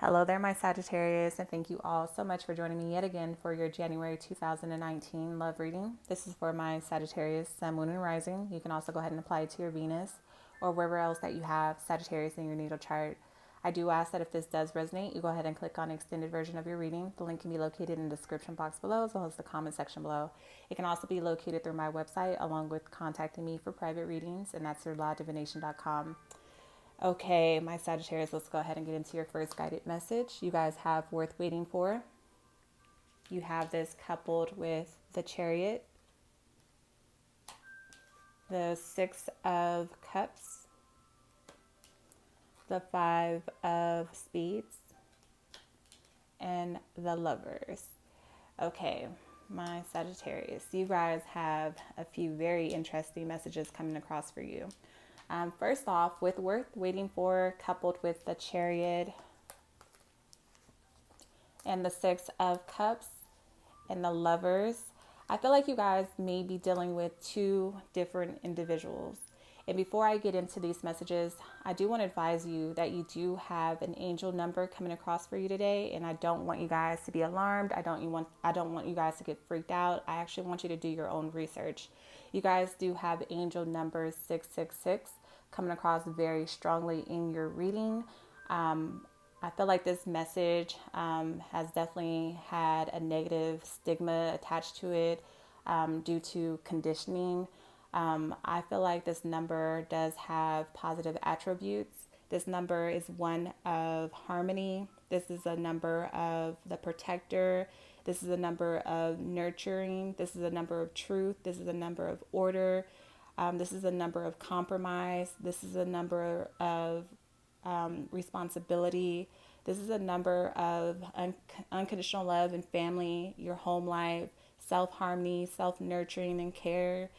Hello there, my Sagittarius, and thank you all so much for joining me yet again for your January 2019 love reading. This is for my Sagittarius, Sun, Moon, and Rising. You can also go ahead and apply it to your Venus or wherever else that you have Sagittarius in your natal chart. I do ask that if this does resonate, you go ahead and click on the extended version of your reading. The link can be located in the description box below as well as the comment section below. It can also be located through my website along with contacting me for private readings, and that's divination.com. Okay, my Sagittarius, let's go ahead and get into your first guided message. You guys have worth waiting for. You have this coupled with the Chariot, the Six of Cups, the Five of Spades, and the Lovers. Okay, my Sagittarius, you guys have a few very interesting messages coming across for you. First off, with worth waiting for, coupled with the Chariot and the Six of Cups and the Lovers, I feel like you guys may be dealing with two different individuals. And before I get into these messages, I do want to advise you that you do have an angel number coming across for you today, and I don't want you guys to be alarmed. I don't want you guys to get freaked out. I actually want you to do your own research. You guys do have angel number 666 coming across very strongly in your reading. I feel like this message has definitely had a negative stigma attached to it due to conditioning. I feel like this number does have positive attributes. This number is one of harmony. This is a number of the protector. This is a number of nurturing. This is a number of truth. This is a number of order. This is a number of compromise. This is a number of responsibility. This is a number of unconditional love and family, your home life, self-harmony, self-nurturing and care.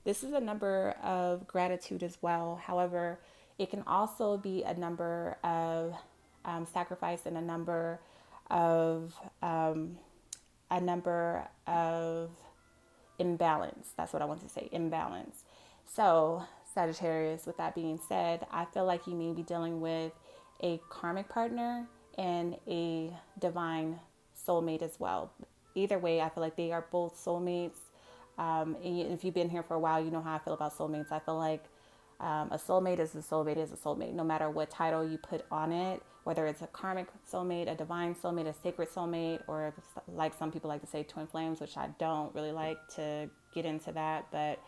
This is a number of gratitude as well. However, it can also be a number of sacrifice and a number of imbalance. That's what I want to say, imbalance. So, Sagittarius, with that being said, I feel like you may be dealing with a karmic partner and a divine soulmate as well. Either way, I feel like they are both soulmates. And if you've been here for a while, you know how I feel about soulmates. I feel like a soulmate is a soulmate is a soulmate, no matter what title you put on it, whether it's a karmic soulmate, a divine soulmate, a sacred soulmate, or like some people like to say twin flames, which I don't really like to get into that. But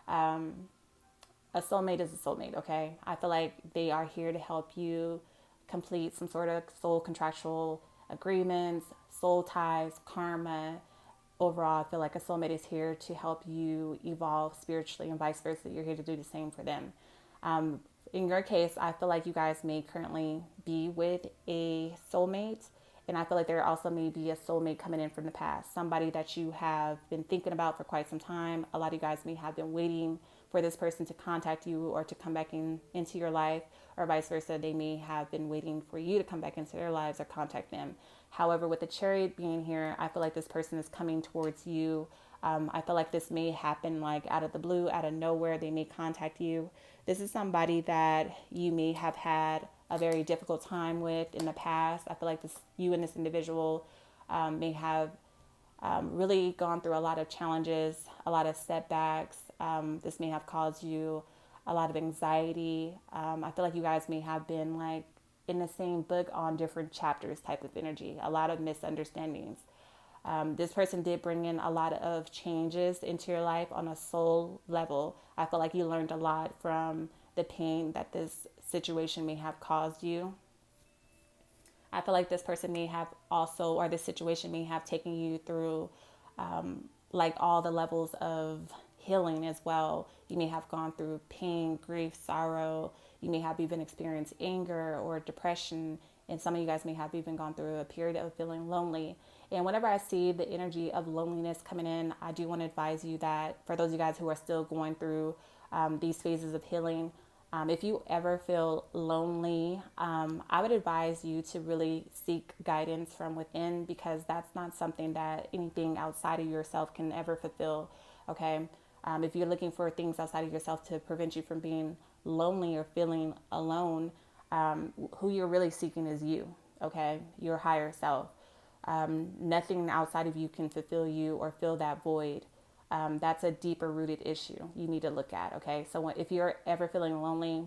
a soulmate is a soulmate, okay? I feel like they are here to help you complete some sort of soul contractual agreements, soul ties, karma. Overall, I feel like a soulmate is here to help you evolve spiritually and vice versa. You're here to do the same for them. In your case, I feel like you guys may currently be with a soulmate, and I feel like there also may be a soulmate coming in from the past, somebody that you have been thinking about for quite some time. A lot of you guys may have been waiting for this person to contact you or to come back into your life, or vice versa. They may have been waiting for you to come back into their lives or contact them. However, with the Chariot being here, I feel like this person is coming towards you. I feel like this may happen like out of the blue, out of nowhere. They may contact you. This is somebody that you may have had a very difficult time with in the past. I feel like you and this individual may have really gone through a lot of challenges, a lot of setbacks. This may have caused you a lot of anxiety. I feel like you guys may have been like in the same book on different chapters type of energy, a lot of misunderstandings. This person did bring in a lot of changes into your life on a soul level. I feel like you learned a lot from the pain that this situation may have caused you. I feel like this person may have also, or this situation may have taken you through like all the levels of healing as well. You may have gone through pain, grief, sorrow. You may have even experienced anger or depression. And some of you guys may have even gone through a period of feeling lonely. And whenever I see the energy of loneliness coming in, I do want to advise you that for those of you guys who are still going through these phases of healing, if you ever feel lonely, I would advise you to really seek guidance from within, because that's not something that anything outside of yourself can ever fulfill. Okay. If you're looking for things outside of yourself to prevent you from being lonely or feeling alone, Who you're really seeking is you, okay? Your higher self. Nothing outside of you can fulfill you or fill that void. That's a deeper rooted issue you need to look at, okay? So if you're ever feeling lonely,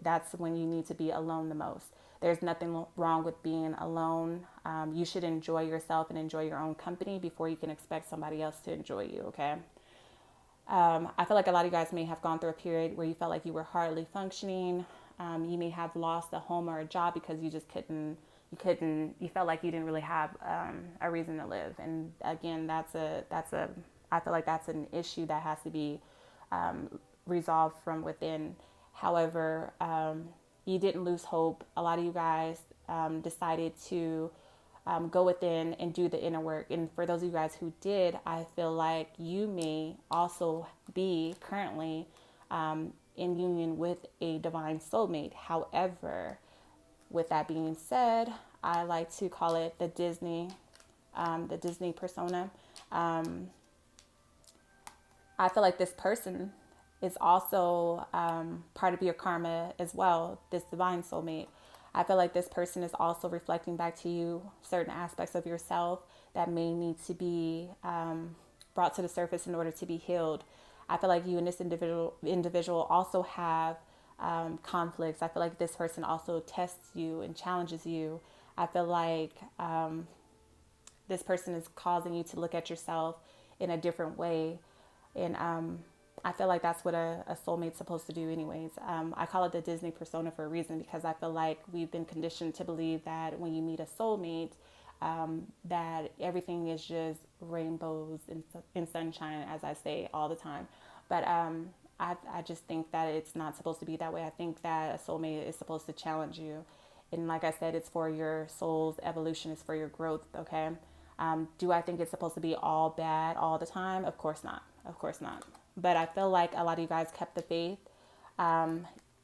that's when you need to be alone the most. There's nothing wrong with being alone. You should enjoy yourself and enjoy your own company before you can expect somebody else to enjoy you, okay? I feel like a lot of you guys may have gone through a period where you felt like you were hardly functioning. You may have lost a home or a job because you just you felt like you didn't really have a reason to live. And again, I feel like that's an issue that has to be resolved from within. However, you didn't lose hope. A lot of you guys decided to go within and do the inner work. And for those of you guys who did, I feel like you may also be currently in union with a divine soulmate. However, with that being said, I like to call it the Disney persona. I feel like this person is also part of your karma as well, this divine soulmate. I feel like this person is also reflecting back to you certain aspects of yourself that may need to be brought to the surface in order to be healed. I feel like you and this individual also have conflicts. I feel like this person also tests you and challenges you. I feel like this person is causing you to look at yourself in a different way. And I feel like that's what a soulmate's supposed to do anyways. I call it the Disney persona for a reason, because I feel like we've been conditioned to believe that when you meet a soulmate, that everything is just rainbows and sunshine, as I say all the time. But I just think that it's not supposed to be that way. I think that a soulmate is supposed to challenge you. And like I said, it's for your soul's evolution, it's for your growth, okay? Do I think it's supposed to be all bad all the time? Of course not. Of course not. But I feel like a lot of you guys kept the faith.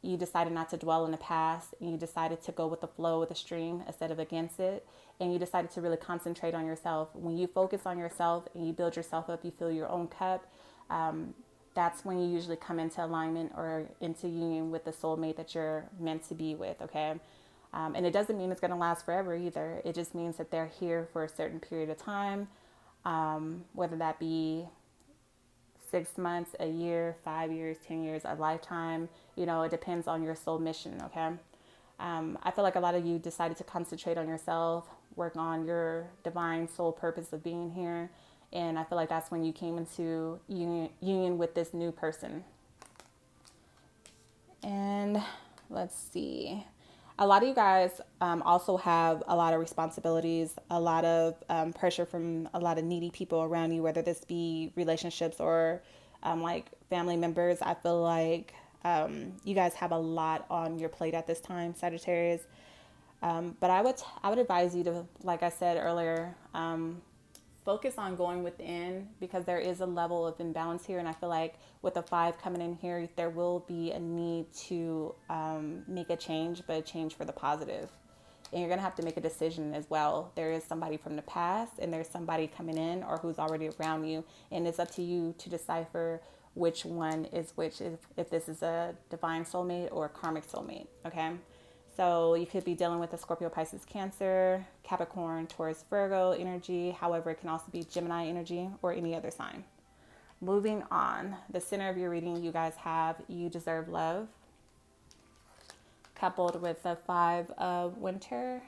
You decided not to dwell in the past, and you decided to go with the flow, with the stream instead of against it. And you decided to really concentrate on yourself. When you focus on yourself and you build yourself up, you fill your own cup. That's when you usually come into alignment or into union with the soulmate that you're meant to be with, okay? And it doesn't mean it's going to last forever either. It just means that they're here for a certain period of time, whether that be 6 months, a year, 5 years, 10 years, a lifetime. It depends on your soul mission, okay? I feel like a lot of you decided to concentrate on yourself, work on your divine soul purpose of being here. And I feel like that's when you came into union with this new person. And let's see. A lot of you guys also have a lot of responsibilities, a lot of pressure from a lot of needy people around you, whether this be relationships or like family members. I feel like you guys have a lot on your plate at this time, Sagittarius. But I would advise you to, like I said earlier, focus on going within, because there is a level of imbalance here. And I feel like with the 5 coming in here, there will be a need to make a change, but a change for the positive. And you're going to have to make a decision as well. There is somebody from the past and there's somebody coming in or who's already around you. And it's up to you to decipher which one is which, if this is a divine soulmate or a karmic soulmate, okay? So you could be dealing with a Scorpio, Pisces, Cancer, Capricorn, Taurus, Virgo energy. However, it can also be Gemini energy or any other sign. Moving on, the center of your reading, you guys have You Deserve Love, coupled with the 5 of Winter,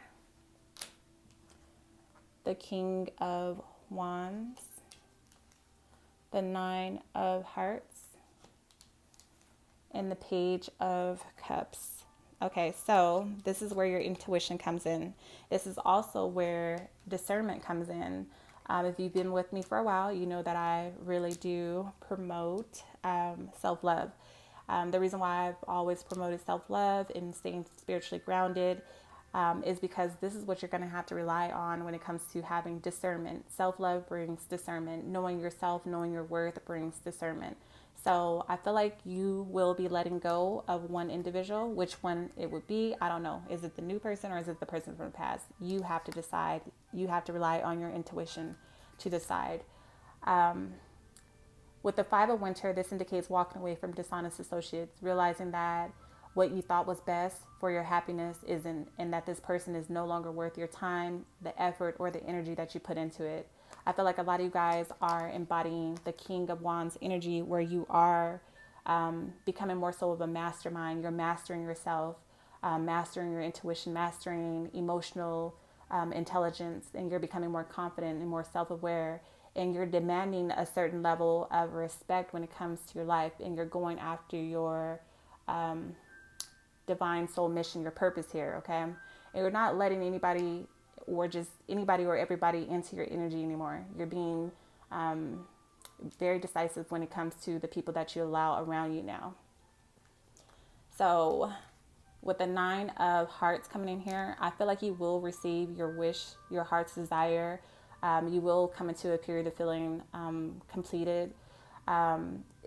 the King of Wands, the 9 of Hearts, and the Page of Cups. Okay, so this is where your intuition comes in. This is also where discernment comes in. If you've been with me for a while, you know that I really do promote self-love. The reason why I've always promoted self-love and staying spiritually grounded is because this is what you're going to have to rely on when it comes to having discernment. Self-love brings discernment. Knowing yourself, knowing your worth brings discernment. So I feel like you will be letting go of one individual. Which one it would be, I don't know. Is it the new person or is it the person from the past? You have to decide. You have to rely on your intuition to decide. With the 5 of Winter, this indicates walking away from dishonest associates, realizing that what you thought was best for your happiness isn't, and that this person is no longer worth your time, the effort, or the energy that you put into it. I feel like a lot of you guys are embodying the King of Wands energy, where you are becoming more so of a mastermind. You're mastering yourself, mastering your intuition, mastering emotional intelligence, and you're becoming more confident and more self-aware, and you're demanding a certain level of respect when it comes to your life, and you're going after your divine soul mission, your purpose here, okay? And you're not letting anybody or everybody into your energy anymore. You're being very decisive when it comes to the people that you allow around you now. So with the 9 of Hearts coming in here, I feel like you will receive your wish, your heart's desire. You will come into a period of feeling completed.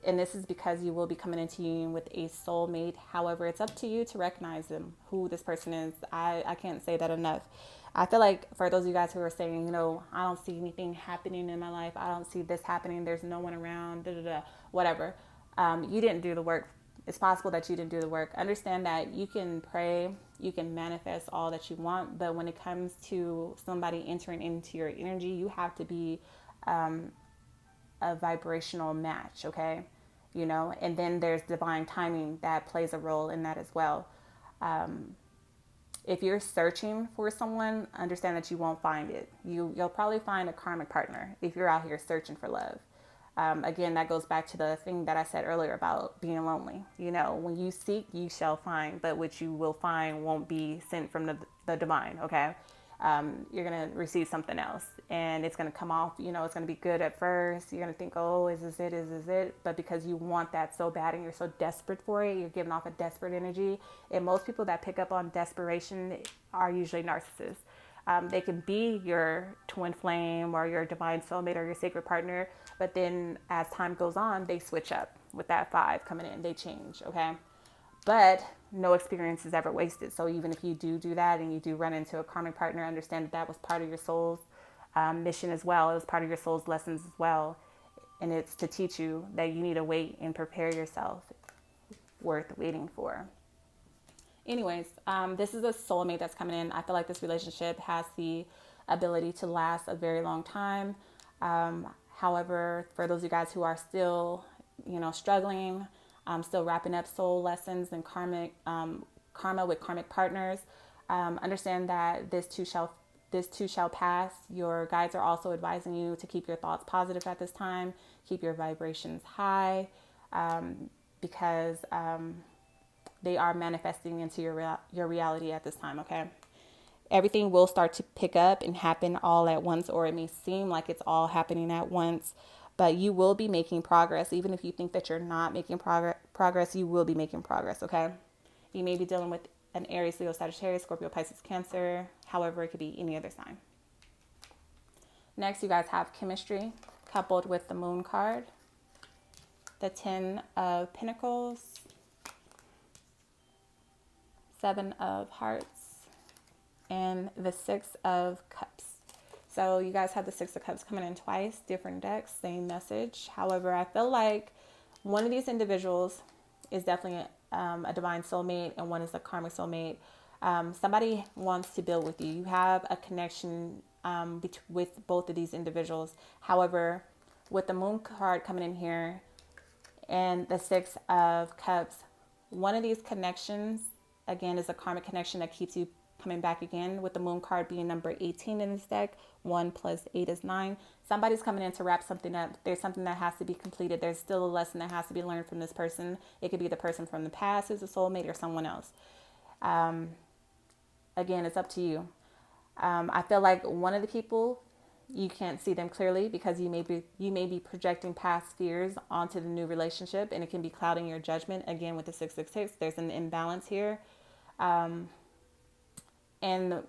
And this is because you will be coming into union with a soulmate. However, it's up to you to recognize them, who this person is. I can't say that enough. I feel like for those of you guys who are saying, you know, I don't see anything happening in my life, I don't see this happening, there's no one around, whatever. You didn't do the work. It's possible that you didn't do the work. Understand that you can pray, you can manifest all that you want, but when it comes to somebody entering into your energy, you have to be a vibrational match, okay? You know, and then there's divine timing that plays a role in that as well. If you're searching for someone, understand that you won't find it. You'll probably find a karmic partner if you're out here searching for love. Again, that goes back to the thing that I said earlier about being lonely. You know, when you seek, you shall find, but what you will find won't be sent from the divine, okay? You're going to receive something else, and it's going to come off, you know, it's going to be good at first. You're going to think, oh, is this it? Is this it? But because you want that so bad and you're so desperate for it, you're giving off a desperate energy. And most people that pick up on desperation are usually narcissists. They can be your twin flame or your divine soulmate or your sacred partner, but then as time goes on, they switch up with that 5 coming in. They change, okay? But no experience is ever wasted. So even if you do that and you do run into a karmic partner, understand that was part of your soul's mission as well. It was part of your soul's lessons as well. And it's to teach you that you need to wait and prepare yourself, worth waiting for. Anyways, this is a soulmate that's coming in. I feel like this relationship has the ability to last a very long time. However, for those of you guys who are still, you know, struggling, still wrapping up soul lessons and karma with karmic partners, understand that this too shall pass. Your guides are also advising you to keep your thoughts positive at this time, keep your vibrations high, because they are manifesting into your reality at this time, okay? Everything will start to pick up and happen all at once, or it may seem like it's all happening at once, but you will be making progress. Even if you think that you're not making progress, you will be making progress, okay? You may be dealing with an Aries, Leo, Sagittarius, Scorpio, Pisces, Cancer. However, it could be any other sign. Next, you guys have chemistry coupled with the Moon card, the 10 of Pentacles, 7 of Hearts, and the 6 of Cups. So you guys have the 6 of Cups coming in twice, different decks, same message. However, I feel like one of these individuals is definitely a divine soulmate, and one is a karmic soulmate. Somebody wants to build with you. You have a connection with both of these individuals. However, with the Moon card coming in here and the 6 of Cups, one of these connections, again, is a karmic connection that keeps you coming back again, with the Moon card being number 18 in this deck. 1 plus 8 is 9. Somebody's coming in to wrap something up. There's something that has to be completed. There's still a lesson that has to be learned from this person. It could be the person from the past who's a soulmate, or someone else. Again, it's up to you. I feel like one of the people, you can't see them clearly because you may be projecting past fears onto the new relationship, and it can be clouding your judgment. Again, with the 666, there's an imbalance here. And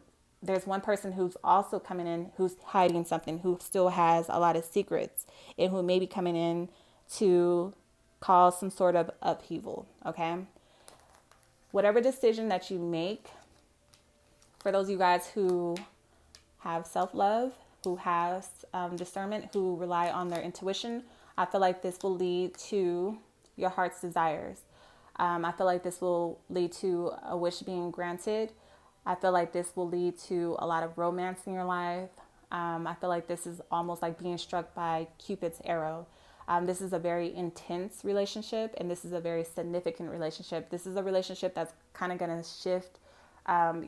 there's one person who's also coming in who's hiding something, who still has a lot of secrets, and who may be coming in to cause some sort of upheaval, okay? Whatever decision that you make, for those of you guys who have self-love, who have discernment, who rely on their intuition, I feel like this will lead to your heart's desires. I feel like this will lead to a wish being granted. I feel like this will lead to a lot of romance in your life. I feel like this is almost like being struck by Cupid's arrow. This is a very intense relationship, and this is a very significant relationship. This is a relationship that's kind of going to shift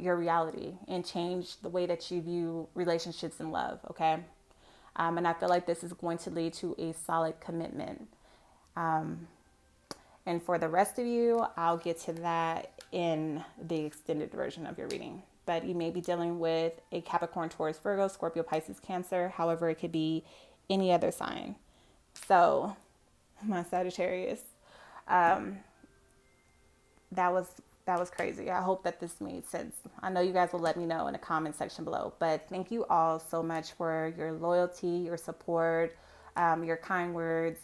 your reality and change the way that you view relationships and love, okay? And I feel like this is going to lead to a solid commitment. And for the rest of you, I'll get to that in the extended version of your reading. But you may be dealing with a Capricorn, Taurus, Virgo, Scorpio, Pisces, Cancer. However, it could be any other sign. So, my Sagittarius, that was that was crazy. I hope that this made sense. I know you guys will let me know in the comment section below. But thank you all so much for your loyalty, your support, your kind words,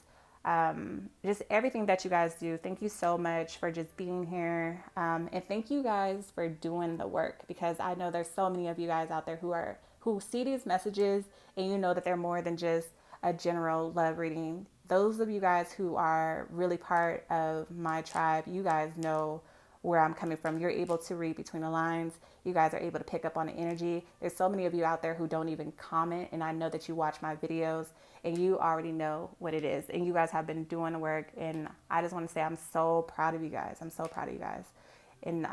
just everything that you guys do. Thank you so much for just being here. And thank you guys for doing the work, because I know there's so many of you guys out there who see these messages, and you know that they're more than just a general love reading. Those of you guys who are really part of my tribe, you guys know where I'm coming from. You're able to read between the lines. You guys are able to pick up on the energy. There's so many of you out there who don't even comment, and I know that you watch my videos and you already know what it is. And you guys have been doing the work, and I just want to say I'm so proud of you guys. I'm so proud of you guys. And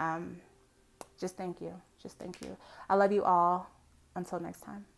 just thank you. Just thank you. I love you all. Until next time.